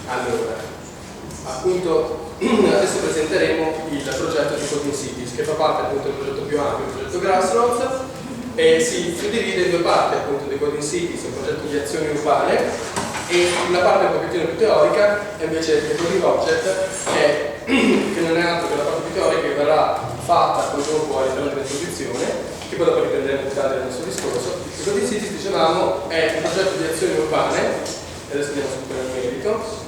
Allora, appunto, adesso presenteremo il progetto di Coding Cities, che fa parte appunto del progetto più ampio, il progetto Grassroots, e si suddivide in due parti appunto di Coding Cities, un progetto di azioni urbane, e una parte un pochettino più teorica è invece il Coding Object, che non è altro che la parte più teorica che verrà fatta poi dopo all'interno dell'esposizione, che poi dopo riprenderemo più tardi nel nostro discorso. Il Coding Cities, dicevamo, è un progetto di azioni urbane, e adesso andiamo subito nel merito.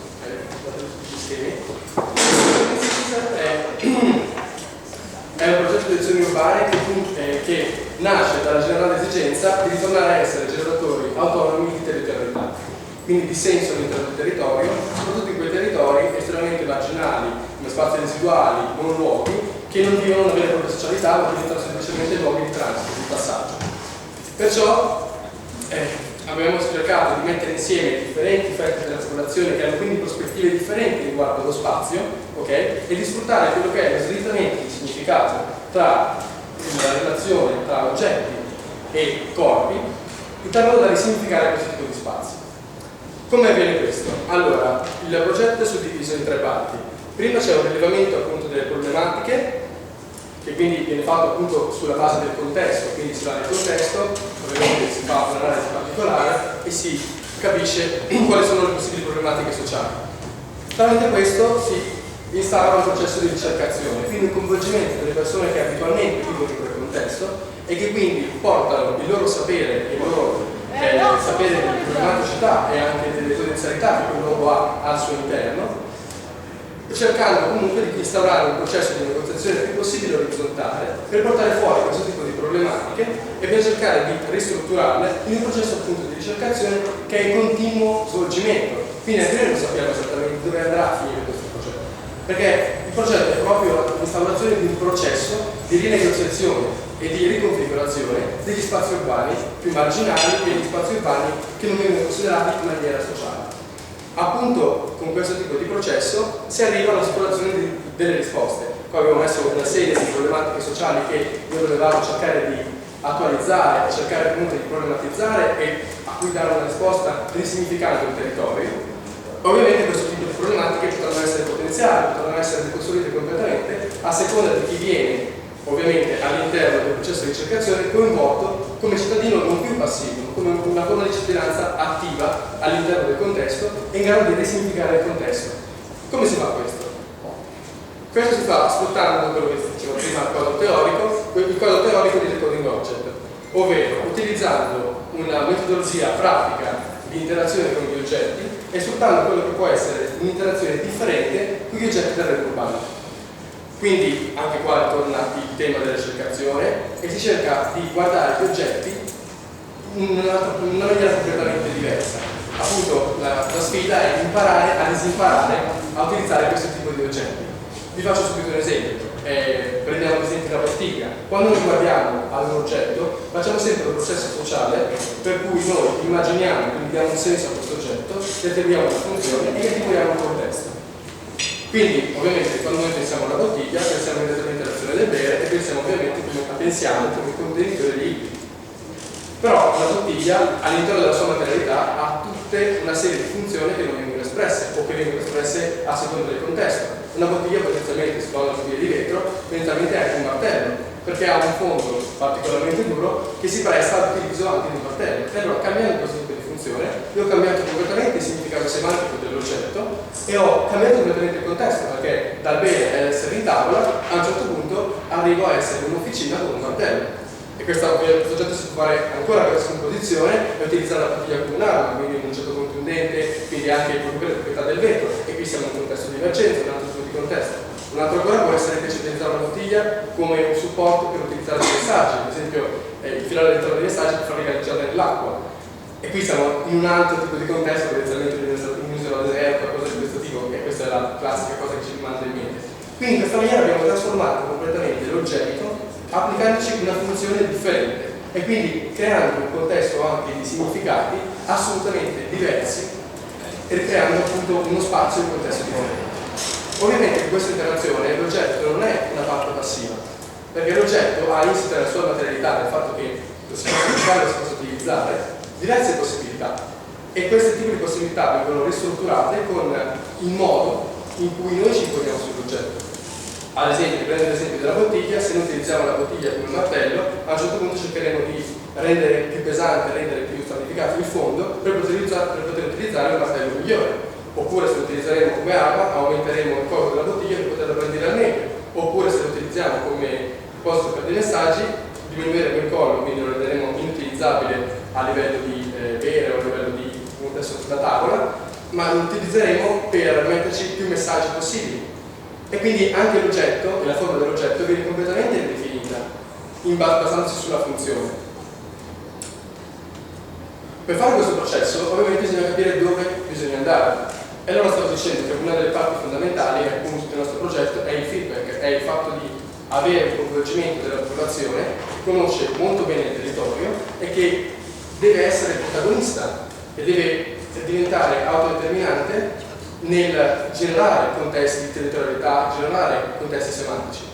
È un progetto di azioni urbane che nasce dalla generale esigenza di ritornare a essere generatori autonomi di territorialità, quindi di senso all'interno del territorio, soprattutto in quei territori estremamente marginali, come spazi residuali, monologhi, che non vivono una vera e propria socialità, ma diventano semplicemente luoghi di transito, di passaggio. Perciò abbiamo cercato di mettere insieme differenti effetti della popolazione che hanno quindi prospettive differenti riguardo allo spazio, okay? E di sfruttare quello che è lo slittamento di significato tra la relazione tra oggetti e corpi, in tal modo da risignificare questo tipo di spazio. Come avviene questo? Allora, il progetto è suddiviso in tre parti. Prima c'è un rilevamento appunto delle problematiche, che quindi viene fatto appunto sulla base del contesto, quindi si va nel contesto, ovviamente si fa un'analisi particolare e si capisce quali sono le possibili problematiche sociali. Tramite questo si instaura un processo di ricercazione, quindi un coinvolgimento delle persone che abitualmente vivono in quel contesto e che quindi portano il loro sapere, il loro sapere delle problematicità e anche delle potenzialità che quel luogo ha al suo interno, cercando comunque di instaurare un processo di negoziazione il più possibile orizzontale per portare fuori questo tipo di problematiche e per cercare di ristrutturarle in un processo appunto di ricercazione che è in continuo svolgimento. Quindi anche noi non sappiamo esattamente dove andrà a finire questo progetto, perché il progetto è proprio l'instaurazione di un processo di rinegoziazione e di riconfigurazione degli spazi urbani più marginali e degli spazi urbani che non vengono considerati in maniera sociale. Appunto con questo tipo di processo si arriva all'esplorazione delle risposte. Qua abbiamo messo una serie di problematiche sociali che noi dovevamo cercare di attualizzare, cercare comunque di problematizzare e a cui dare una risposta risignificando il territorio. Ovviamente questo tipo di problematiche potranno essere potenziali, potranno essere ricostruite completamente a seconda di chi viene ovviamente all'interno del processo di ricercazione coinvolto come cittadino non più passivo, come una forma di cittadinanza attiva all'interno del contesto e in grado di risignificare il contesto. Come si fa questo? Questo si fa sfruttando quello che dicevo prima, il quadro teorico di Coding Object, ovvero utilizzando una metodologia pratica di interazione con gli oggetti e sfruttando quello che può essere un'interazione differente con gli oggetti del rete urbano. Quindi anche qua ritorna il tema della ricercazione e si cerca di guardare gli oggetti in una maniera completamente diversa. Appunto la sfida è imparare a disimparare a utilizzare questo tipo di oggetti. Vi faccio subito un esempio. Prendiamo ad esempio la bottiglia. Quando noi guardiamo ad un oggetto facciamo sempre un processo sociale per cui noi immaginiamo, quindi diamo un senso a questo oggetto, determiniamo una funzione e attribuiamo un contesto. Quindi ovviamente quando noi pensiamo alla bottiglia pensiamo immediatamente all'azione del bere e pensiamo ovviamente come contenitore di liquidi. Però la bottiglia all'interno della sua materialità ha tutta una serie di funzioni che non vengono espresse o che vengono espresse a seconda del contesto. Una bottiglia potenzialmente, si parla di vetro, potenzialmente è anche un martello, perché ha un fondo particolarmente duro che si presta all'utilizzo anche di un martello. E allora cambiando questo tipo di funzione, io ho cambiato completamente il significato semantico dell'oggetto e ho cambiato completamente il contesto, perché dal bere all'essere in tavola a un certo punto arrivo a essere un'officina con un martello. E questo oggetto si può fare ancora questa composizione e utilizzare la bottiglia come un'arma, quindi un oggetto contundente, quindi anche proprio le proprietà del vetro. E qui siamo in un contesto di emergenza, un altro tipo di contesto. Un altro ancora può essere invece utilizzare la bottiglia come un supporto per utilizzare dei messaggi, ad esempio il filare all'interno dei messaggi per far galleggiare nell'acqua. E qui siamo in un altro tipo di contesto, potenzialmente in un'isola deserta, cose di questo tipo, e questa è la classica cosa che ci rimane in mente. Quindi in questa maniera abbiamo trasformato completamente l'oggetto applicandoci una funzione differente e quindi creando un contesto anche di significati assolutamente diversi e creando appunto uno spazio in un contesto differente. Ovviamente in questa interazione l'oggetto non è una parte passiva, perché l'oggetto ha insito nella sua materialità, nel fatto che lo si possa usare e lo si possa utilizzare, diverse possibilità. e questo tipo di possibilità vengono ristrutturate con il modo in cui noi ci poniamo sull'oggetto. Ad esempio, prendendo l'esempio della bottiglia, se noi utilizziamo la bottiglia come martello, a un certo punto cercheremo di rendere più pesante, rendere più stratificato il fondo per poter utilizzare un martello migliore. Oppure se lo utilizzeremo come arma, aumenteremo il corpo della bottiglia per poterla prendere al meglio. Oppure se lo utilizziamo come posto per dei messaggi, diminuiremo il collo, quindi lo renderemo inutilizzabile a livello di bere o a livello di un testo sulla tavola, ma lo utilizzeremo per metterci più messaggi possibili. E quindi anche l'oggetto e la forma dell'oggetto viene completamente ridefinita basandosi sulla funzione. Per fare questo processo ovviamente bisogna capire dove bisogna andare, e allora stavo dicendo che una delle parti fondamentali appunto del nostro progetto è il feedback, è il fatto di avere un coinvolgimento della popolazione che conosce molto bene il territorio e che deve essere protagonista e deve diventare autodeterminante nel generare contesti di territorialità, generare contesti semantici.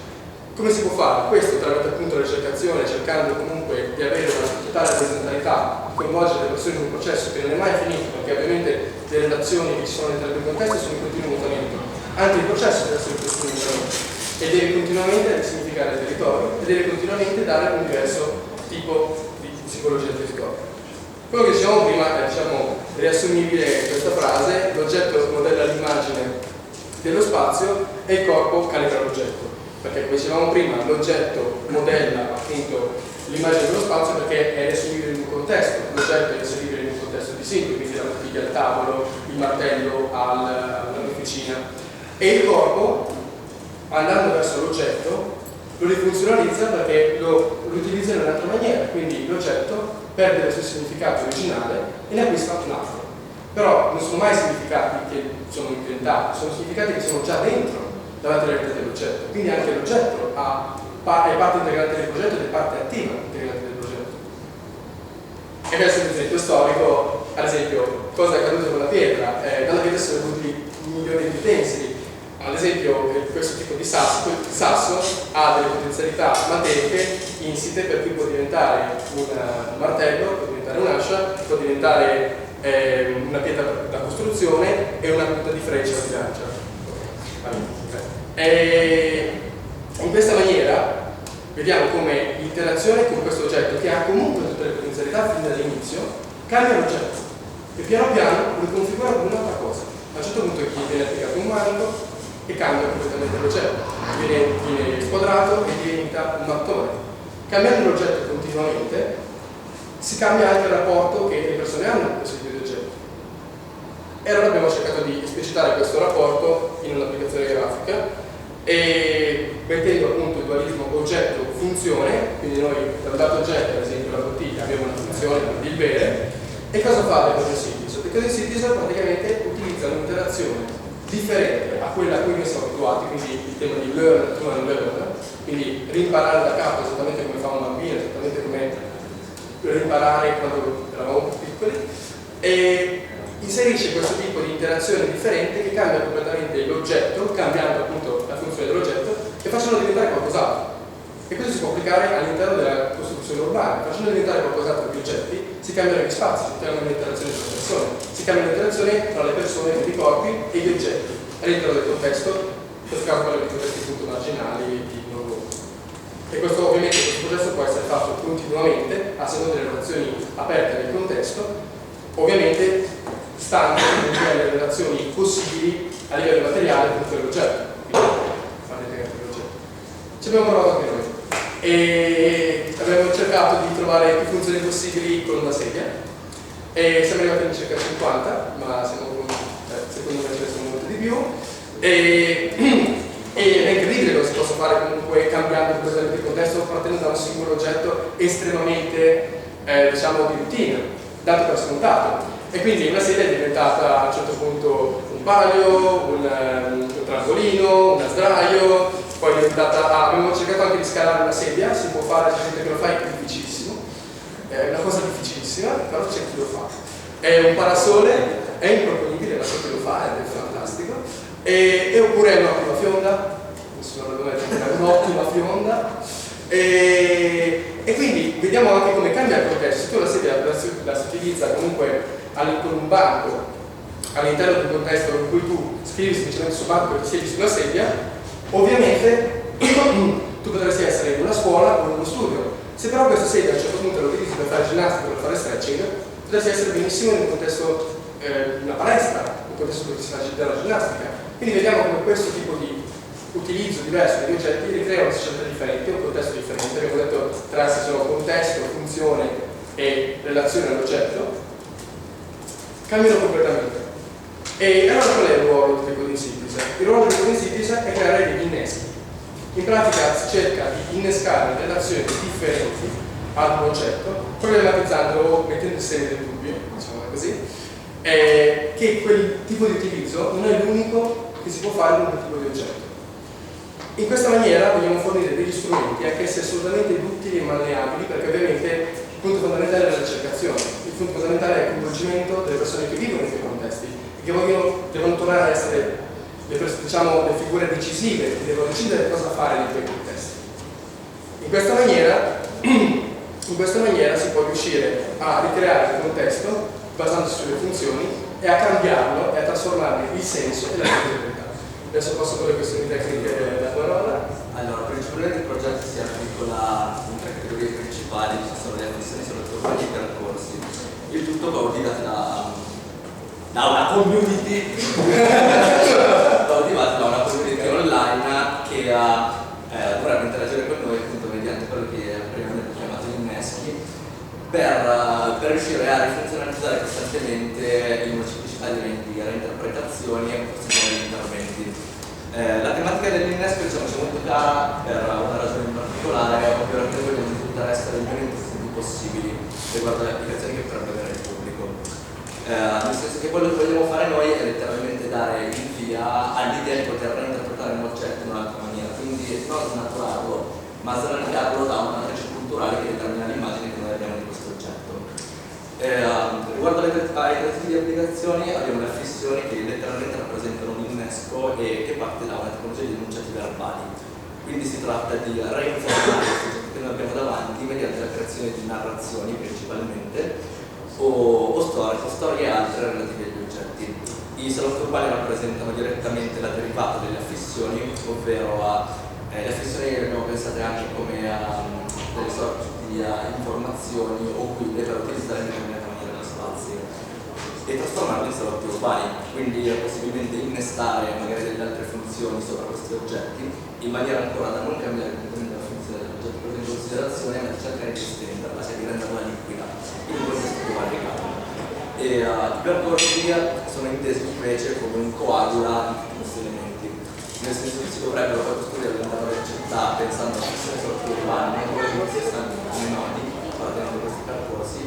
Come si può fare? Questo tramite appunto la ricercazione, cercando comunque di avere una totale rappresentatività, coinvolgere le persone in un processo che non è mai finito, perché ovviamente le relazioni che ci sono all'interno del contesto sono in continuo mutamento. Anche il processo deve essere in continuo mutamento e deve continuamente significare il territorio e deve continuamente dare un diverso tipo di psicologia del territorio. Quello che dicevamo prima è riassumibile questa frase: l'oggetto modella l'immagine dello spazio e il corpo calibra l'oggetto. Perché come dicevamo prima, l'oggetto modella appunto l'immagine dello spazio perché è riassumibile in un contesto, l'oggetto è riassumibile in un contesto di singoli, quindi la bottiglia al tavolo, il martello all'officina, e il corpo, andando verso l'oggetto, lo rifunzionalizza perché lo utilizza in un'altra maniera, quindi l'oggetto perde il suo significato originale e ne acquista un altro. Però non sono mai significati che sono inventati, sono significati che sono già dentro davanti alla realtà dell'oggetto. Quindi anche l'oggetto è parte integrante del progetto ed è parte attiva integrante del progetto. E questo è un esempio storico, ad esempio, cosa è accaduto con la pietra? Dalla pietra sono venuti milioni di utensili. Ad esempio, questo tipo di sasso ha delle potenzialità materiche insite, per cui può diventare un martello, può diventare un'ascia, può diventare una pietra da costruzione e una punta di freccia di lancia. E in questa maniera vediamo come l'interazione con questo oggetto, che ha comunque tutte le potenzialità fin dall'inizio, cambia l'oggetto e piano piano lo configura come un'altra cosa. A un certo punto gli viene applicato un manico e cambia completamente l'oggetto, viene squadrato e diventa un mattone. Cambiando l'oggetto continuamente si cambia anche il rapporto che le persone hanno con questo tipo di oggetto. E allora abbiamo cercato di esplicitare questo rapporto in un'applicazione grafica e mettendo appunto il dualismo oggetto-funzione, quindi noi dal dato oggetto, ad esempio la bottiglia, abbiamo una funzione, il bere. E cosa fa Decoder Cities? Decoder Cities praticamente utilizza un'interazione differente a quella a cui noi siamo abituati, quindi il tema di learn to unlearn, quindi rimparare da capo esattamente come fa un bambino, esattamente come rimparare quando eravamo più piccoli, e inserisce questo tipo di interazione differente che cambia completamente l'oggetto, cambiando appunto la funzione dell'oggetto e facendo diventare qualcos'altro. E questo si può applicare all'interno della costruzione urbana. Facendo diventare qualcos'altro gli oggetti, si cambiano gli spazi, si cambia l'interazione tra le persone, si cambia l'interazione tra le persone, i corpi e gli oggetti all'interno del contesto, in questo caso parliamo di contesti appunto marginali di non luogo. E questo ovviamente questo processo può essere fatto continuamente a seconda delle relazioni aperte nel contesto, ovviamente stando comunque alle relazioni possibili a livello materiale con quell'oggetto. Ci abbiamo provato anche noi e abbiamo cercato di trovare più funzioni possibili con una sedia e siamo arrivati a circa 50, ma secondo me ce ne sono molte di più e è incredibile cosa si possa fare comunque cambiando completamente il contesto, partendo da un singolo oggetto estremamente diciamo di routine, dato per scontato. E quindi una sedia è diventata a un certo punto un palio, un trampolino, un sdraio, poi è diventata, abbiamo cercato anche di scalare una sedia, si può fare, c'è gente che lo fa, è difficilissimo, è una cosa difficilissima, però c'è chi lo fa. È un parasole, è improponibile, ma c'è chi lo fa, è fantastico, e oppure è un'ottima fionda, è un'ottima fionda, e quindi vediamo anche come cambia il contesto. Se tu la sedia la si utilizza comunque con un banco all'interno di un contesto in cui tu scrivi semplicemente sul banco e ti siedi sulla sedia, ovviamente tu potresti essere in una scuola o in uno studio. Se però questa sedia a un certo punto lo utilizzi per fare ginnastica o per fare stretching, potresti essere benissimo in un contesto, una palestra, un contesto dove si fa della ginnastica. Quindi vediamo come questo tipo di utilizzo diverso degli oggetti ricrea una società differente, un contesto differente. Abbiamo detto tre assi sono contesto, funzione e relazione all'oggetto, cambiano completamente. E allora qual è il ruolo del coding synthesis? Il ruolo del coding synthesis è creare degli inneschi. In pratica si cerca di innescare relazioni differenti ad un oggetto, problematizzando o mettendo insieme dei dubbi, diciamo così, che quel tipo di utilizzo non è l'unico che si può fare con quel tipo di oggetto. In questa maniera vogliamo fornire degli strumenti anche se assolutamente utili e malleabili, perché ovviamente il punto fondamentale è la ricercazione, il punto fondamentale è il coinvolgimento delle persone che vivono in quei contesti e che devono tornare a essere le figure decisive che devono decidere cosa fare in quei contesti. In questa maniera si può riuscire a ricreare il contesto basandosi sulle funzioni e a cambiarlo e a trasformarne il senso e la visibilità. Adesso posso con le questioni tecniche la parola. Allora, principalmente il progetto si articola in tre categorie principali, ci sono le ammissioni, soluzioni e i percorsi. Il tutto coordinato da una community online che vorrebbe interagire con noi appunto mediante quello che prima abbiamo chiamato inneschi per riuscire a rifunzionalizzare costantemente in molteplicità di reinterpretazioni e possibili interventi. La tematica dell'innesco diciamo c'è molto cara per una ragione in particolare, ovvero che vogliamo risultare essere il meno intrusivi possibili riguardo alle applicazioni che potrebbe avere il pubblico. Nel senso che quello che vogliamo fare noi è letteralmente dare il via all'idea di poter reinterpretare un oggetto in un'altra maniera, quindi non snaturarlo, ma sradicarlo da una matrice culturale che determina l'immagine che noi abbiamo di questo oggetto. Riguardo ai tre tipi di applicazioni abbiamo le affissioni che letteralmente rappresentano un innesco e che parte da una tecnologia di enunciati verbali. Quindi si tratta di reinformare questo oggetto che noi abbiamo davanti mediante la creazione di narrazioni principalmente o storie altre relative agli oggetti. I salotto urbani rappresentano direttamente la derivata delle affissioni, ovvero le affissioni le abbiamo pensate anche come delle sorte di informazioni o guide per utilizzare in determinata maniera gli spazi e trasformarli in salotti urbani, quindi possibilmente innestare magari delle altre funzioni sopra questi oggetti in maniera ancora da non cambiare completamente la funzione dell'oggetto preso in considerazione, ma di cercare di estenderla, cioè di renderla liquida in un contesto più variegato. I percorsi sono intesi invece come un coagula di tutti questi elementi, nel senso che si dovrebbero poi costruire all'interno della città pensando a questi salotti urbani come si stanno nei nodi partendo da questi percorsi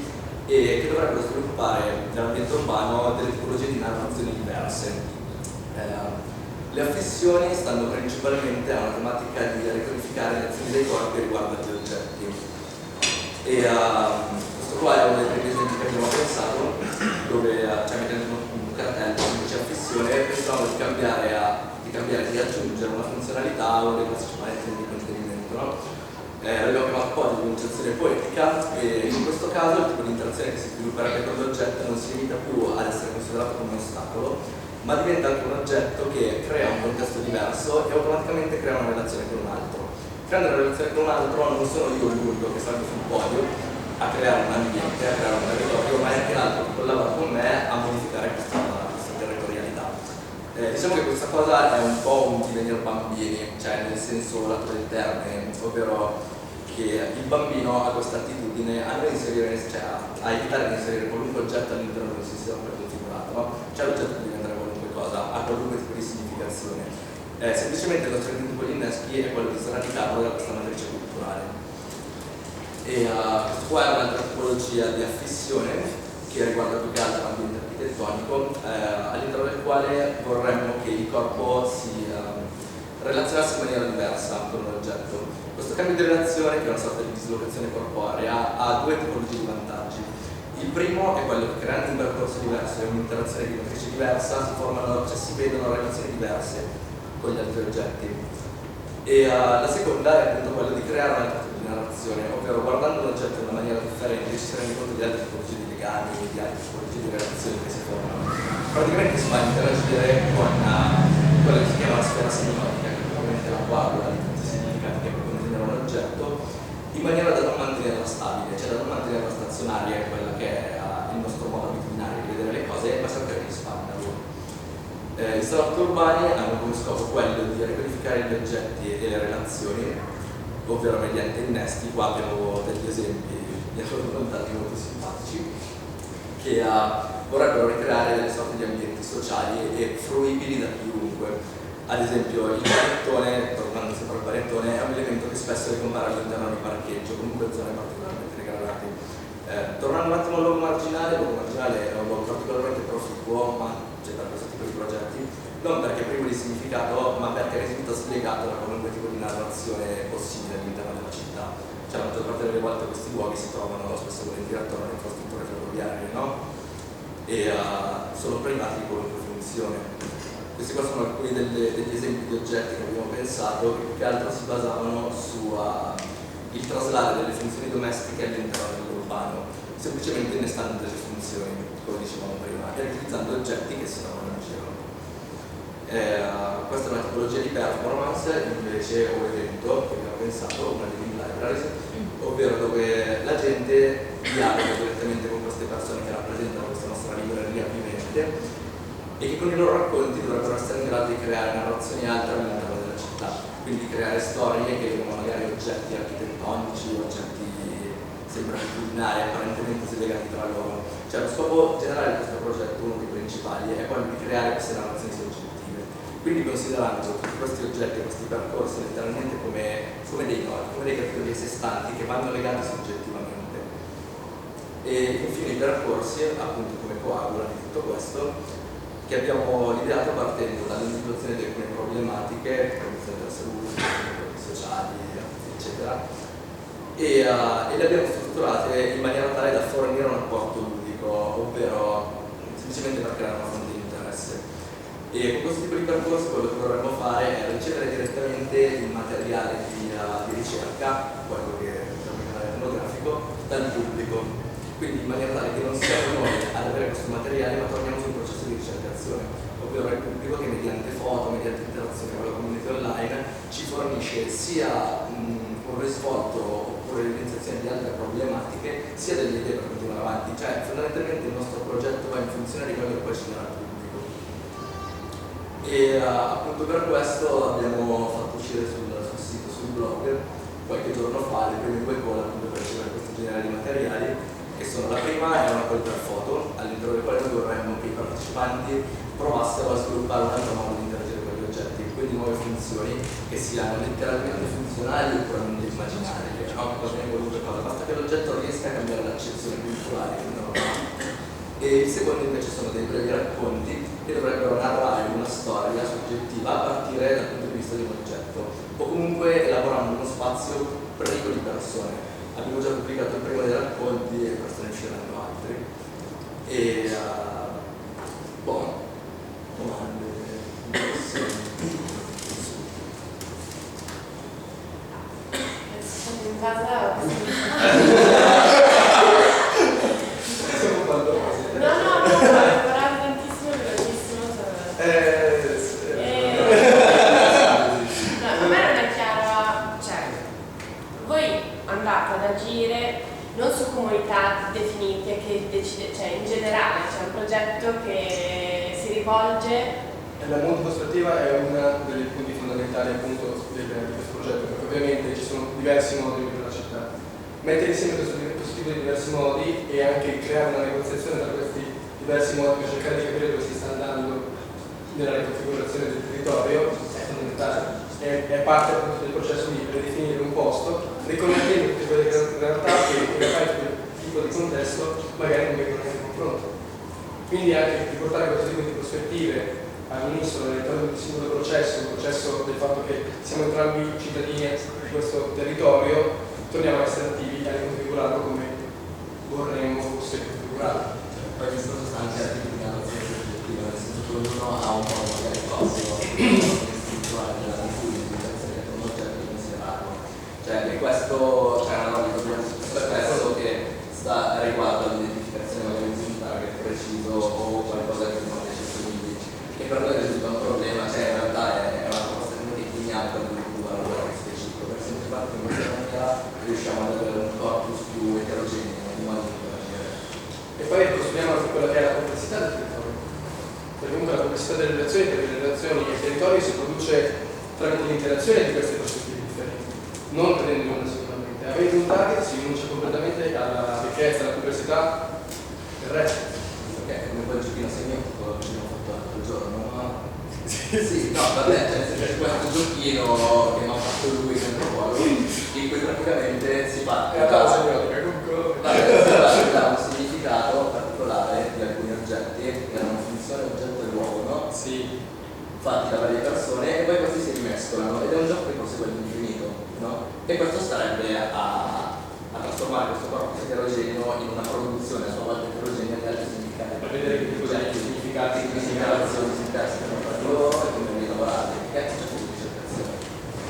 e che dovrebbero sviluppare nell'ambiente urbano delle tipologie di narrazioni diverse. Le affissioni stanno principalmente a una tematica di ricodificare le azioni dei corpi riguardo agli oggetti. Questo qua è uno dei primi esempi che abbiamo pensato, dove mettendo un cartello, una semplice affissione, pensavamo di cambiare, di aggiungere una funzionalità a uno dei classici paletti di contenimento. No? L'abbiamo chiamato un po' di enunciazione poetica e in questo caso il tipo di interazione che si svilupperebbe con l'oggetto non si limita più ad essere considerato come un ostacolo, ma diventa anche un oggetto che crea un contesto diverso e automaticamente crea una relazione con un altro. Creando una relazione con un altro non sono io l'unico che salgo sul podio a creare un ambiente, a creare un territorio, ma è anche l'altro che collabora con me a modificare questa territorialità. Diciamo che questa cosa è un po' un divenire bambini, cioè nel senso lato del termine, ovvero che il bambino ha questa attitudine a non inserire, cioè a evitare di inserire qualunque oggetto all'interno del sistema preconfigurato, no? Cioè l'oggetto deve diventare qualunque cosa, ha qualunque tipo di significazione. Semplicemente il nostro intento con gli inneschi è quello di sradicarlo da questa matrice culturale. Questo qua è un'altra tipologia di affissione che riguarda più che altro l'ambiente architettonico, all'interno del quale vorremmo che il corpo si relazionasse in maniera diversa con un oggetto. Questo cambio di relazione, che è una sorta di dislocazione corporea, ha due tipologie di vantaggi. Il primo è quello che creando un percorso diverso e un'interazione di matrice diversa si vedono relazioni diverse con gli altri oggetti. E la seconda è appunto quello di creare un altro tipo di narrazione, ovvero guardando un oggetto in una maniera differente ci si rende conto di altre tipologie di legami legami, di altre tipologie di relazioni che si formano. Praticamente si va a interagire con quella che si chiama la sfera semiotica, che è probabilmente la quadra di tutti i significati che contengono un oggetto, in maniera da non mantenerla stabile, cioè da non mantenerla stazionaria, quella che è il nostro modo abitudinario di vedere le cose, ma sempre che risparmiano. Gli installatori urbani hanno come scopo quello di ricodificare gli oggetti e le relazioni, ovvero mediante innesti. Qua abbiamo degli esempi di volontari molto simpatici che vorrebbero ricreare delle sorte di ambienti sociali e fruibili da chiunque. Ad esempio il panettone, tornando sempre al panettone, è un elemento che spesso ricompare all'interno di parcheggio, comunque zone particolarmente degradate. Tornando un attimo al luogo marginale è un luogo particolarmente proficuo, ma c'è per questo tipo di progetti, non perché privo di significato, ma perché risulta spiegato da qualunque tipo di narrazione possibile all'interno della città. Cioè la maggior parte delle volte questi luoghi si trovano spesso volentieri attorno alle infrastrutture ferroviarie, no? E sono privati di qualunque funzione. Questi qua sono alcuni degli esempi di oggetti che abbiamo pensato, che più che altro si basavano su il traslare delle funzioni domestiche all'interno dell'urbano, semplicemente innestando delle funzioni, come dicevamo prima, e utilizzando oggetti che si trovano in giro. Questa è una tipologia di performance invece o evento che abbiamo pensato, una living libraries, ovvero dove la gente dialoga direttamente con queste persone che rappresentano questa nostra libreria vivente e che con i loro racconti dovrebbero essere in grado di creare narrazioni altre all'interno della città, quindi creare storie che legano magari oggetti architettonici, oggetti sempre abitudinari, apparentemente slegati tra loro. Cioè lo scopo generale di questo progetto, uno dei principali, è quello di creare queste narrazioni soggettive. Quindi considerando tutti questi oggetti, questi percorsi letteralmente come dei nodi, come dei capitoli a sé stanti che vanno legati soggettivamente. E infine i percorsi, appunto come coagula di tutto questo, che abbiamo ideato partendo dall'individuazione di alcune problematiche, condizioni della salute, problemi sociali, eccetera, e le abbiamo strutturate in maniera tale da fornire un apporto ludico, ovvero semplicemente per creare una fonte di interesse. E con questo tipo di percorso quello che vorremmo fare è ricevere direttamente il materiale di ricerca, quello che è il canale etnografico, dal pubblico. Quindi in maniera tale che non siamo noi ad avere questo materiale, ma torniamo sul processo di ricercazione, ovvero il pubblico che mediante foto, mediante interazione con la community online ci fornisce sia un risvolto oppure l'evidenziazione di altre problematiche, sia delle idee per continuare avanti. Cioè fondamentalmente il nostro progetto va in funzione di quello che poi ci darà il pubblico. E appunto per questo abbiamo fatto uscire sul sito, sul blog, qualche giorno fa le prime due call appunto per ricevere questo genere di materiali, che sono: la prima è una call per foto, all'interno del quale noi vorremmo che i partecipanti provassero a sviluppare un altro modo di interagire con gli oggetti, quindi nuove funzioni che siano letteralmente funzionali oppure non immaginarie, no? Che cosa ne qualunque cosa, basta che l'oggetto riesca a cambiare l'accezione culturale che non ha. E il secondo invece sono dei brevi racconti che dovrebbero narrare una storia soggettiva a partire dal punto di vista di un oggetto, o comunque elaborando uno spazio privo di persone. Abbiamo già pubblicato il primo dei racconti e questo ne usciranno altri. E domande, in casa no, imparare tantissimo e velocissimo. No, a me non è chiaro, cioè voi andate ad agire non su comunità definite che decide, cioè in generale c'è un progetto che si rivolge. La multiprospettiva è uno dei punti fondamentali appunto di questo progetto, perché ovviamente ci sono diversi modi di vedere la città. Mettere insieme questo tipo di diversi modi e anche creare una negoziazione tra questi diversi modi per cercare di capire dove si sta andando nella riconfigurazione del territorio è fondamentale. È parte appunto del processo di ridefinire un posto, riconoscendo tutte quelle realtà che in realtà in quel tipo di contesto magari non vengono in confronto. Quindi anche riportare questo tipo di prospettive all'unisono all'interno del singolo processo, il processo del fatto che siamo entrambi cittadini di questo territorio, torniamo a essere attivi a riconfigurarlo come vorremmo fosse configurato. Poi questa sostanza è di narrazione soggettiva, nel senso che ognuno ha un po' magari cose strutturale della identificazione con un oggetto considerato. Cioè che questo è una roba che dobbiamo spesso che sta riguardo all'identificazione e per noi risulta un problema, cioè in realtà è una proposta che noi riteniamo per un valore specifico, per esempio fatto in questa maniera riusciamo ad avere un corpus più eterogeneo di modo di agire. E poi costruiamo anche quella che è la complessità del territorio, perché comunque la complessità delle relazioni, perché le relazioni e il territorio si produce tramite l'interazione di queste prospettive differenti, non prendendo una sicuramente. Avendo un target si rinuncia completamente alla ricchezza, alla complessità del resto. Perché come quel giochino semiotico che abbiamo fatto l'altro giorno, no? Sì, no, vabbè, c'è questo giochino che mi ha fatto lui sempre fuori, in cui praticamente si parte la semiotica comunque. da un significato particolare di alcuni oggetti che erano funzione, oggetto e luogo, no? Sì. Fatti da varie persone e poi questi si rimescolano ed è un gioco che prosegue all'infinito, no? E questo starebbe a trasformare questo corpo eterogeneo in una produzione a sua volta eterogenea di altri significati. Per vedere che tipo di significati che segnalazioni si intersecano tra di loro e come rielaborare, che è un gioco di ricercazione.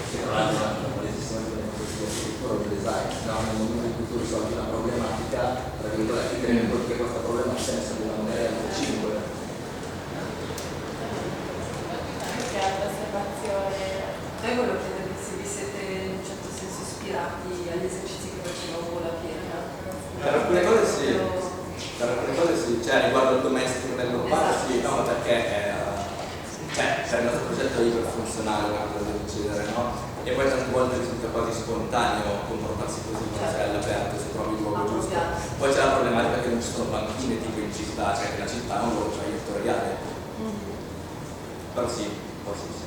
Che tra l'altro è una valesissima di architettura o di design, no? Nel momento in cui tu risolvi una problematica, tra virgolette, credo che questa problema ha senso di una maniera di 5. Che altra osservazione? Volevo chiedervi se vi siete in un certo senso ispirati agli esercizi che facevamo la piena. Per alcune cose sì, cioè riguardo il domestico nell'urbano Esatto. sì, no, perché per il nostro progetto è iperfunzionale una cosa del genere, no? E poi tante volte risulta quasi spontaneo comportarsi così quando sei all'aperto, se trovi il luogo giusto. Poi c'è la problematica che non ci sono banchine tipo in città, cioè che la città è un luogo vettoriale. Però sì, forse sì.